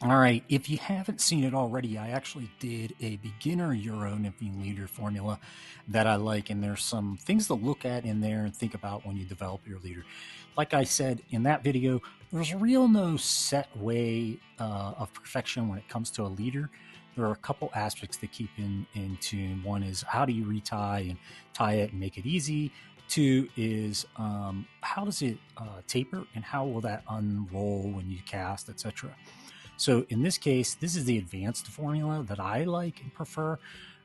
All right, if you haven't seen it already, I actually did a beginner Euro nymphing leader formula that I like, and there's some things to look at in there and think about when you develop your leader. Like I said in that video, there's real no set way of perfection when it comes to a leader. There are a couple aspects to keep in tune. One is how do you retie and tie it and make it easy. Two is how does it taper and how will that unroll when you cast, etc. So in this case, this is the advanced formula that I like and prefer.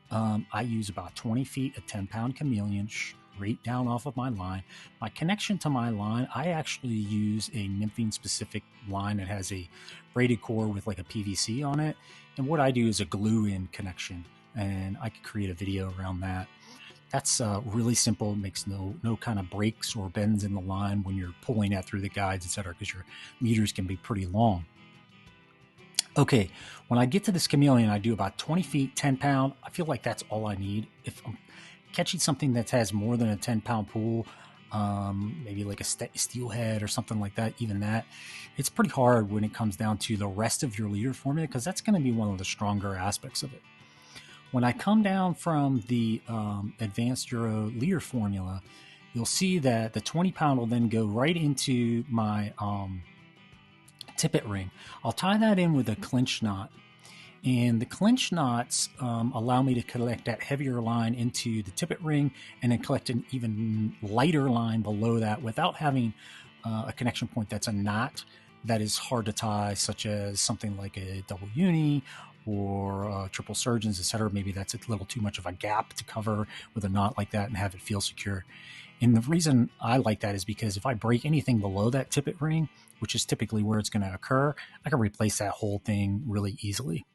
I use about 20 feet, a 10-pound chameleon straight down off of my line. My connection to my line, I actually use a nymphing specific line that has a braided core with like a PVC on it. And what I do is a glue in connection, and I could create a video around that. That's really simple. It makes no kind of breaks or bends in the line when you're pulling that through the guides, etc., because your meters can be pretty long. Okay, when I get to this chameleon, I do about 20 feet, 10 pound. I feel like that's all I need. If I'm catching something that has more than a 10-pound pool, maybe like a steelhead or something like that, even that, it's pretty hard when it comes down to the rest of your leader formula because that's going to be one of the stronger aspects of it. When I come down from the advanced Euro leader formula, you'll see that the 20-pound will then go right into my tippet ring. I'll tie that in with a clinch knot, and the clinch knots allow me to collect that heavier line into the tippet ring and then collect an even lighter line below that without having a connection point that's a knot that is hard to tie, such as something like a double uni or triple surgeons, etc. Maybe that's a little too much of a gap to cover with a knot like that and have it feel secure. And the reason I like that is because if I break anything below that tippet ring, which is typically where it's going to occur, I can replace that whole thing really easily.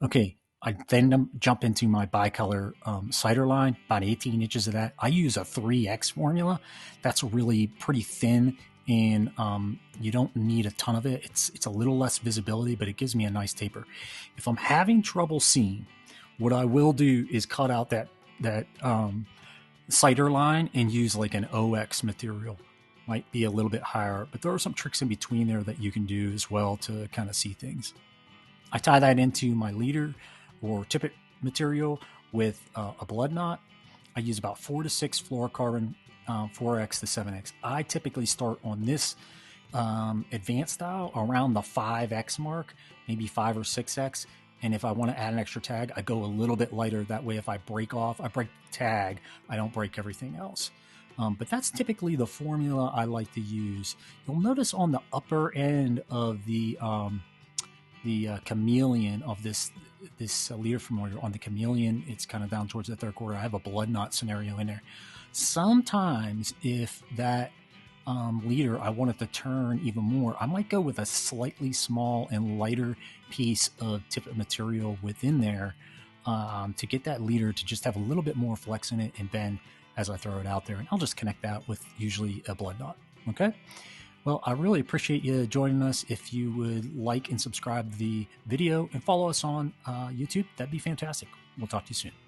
Okay, I then jump into my bicolor cider line, about 18 inches of that. I use a 3X formula. That's really pretty thin, and you don't need a ton of it. It's a little less visibility, but it gives me a nice taper. If I'm having trouble seeing, what I will do is cut out that cider line and use like an OX material. Might be a little bit higher, but there are some tricks in between there that you can do as well to kind of see things. I tie that into my leader or tippet material with a blood knot. I use about 4 to 6 fluorocarbon 4X to 7X. I typically start on this advanced style around the 5X mark, maybe 5 or 6X. And if I want to add an extra tag, I go a little bit lighter. That way, if I break the tag, I don't break everything else. But that's typically the formula I like to use. You'll notice on the upper end of the chameleon of this leader formula, on the chameleon, it's kind of down towards the third quarter. I have a blood knot scenario in there. Sometimes if that leader, I want it to turn even more, I might go with a slightly small and lighter piece of tippet material within there to get that leader to just have a little bit more flex in it and bend as I throw it out there. And I'll just connect that with usually a blood knot. Okay. Well, I really appreciate you joining us. If you would like and subscribe to the video and follow us on YouTube, that'd be fantastic. We'll talk to you soon.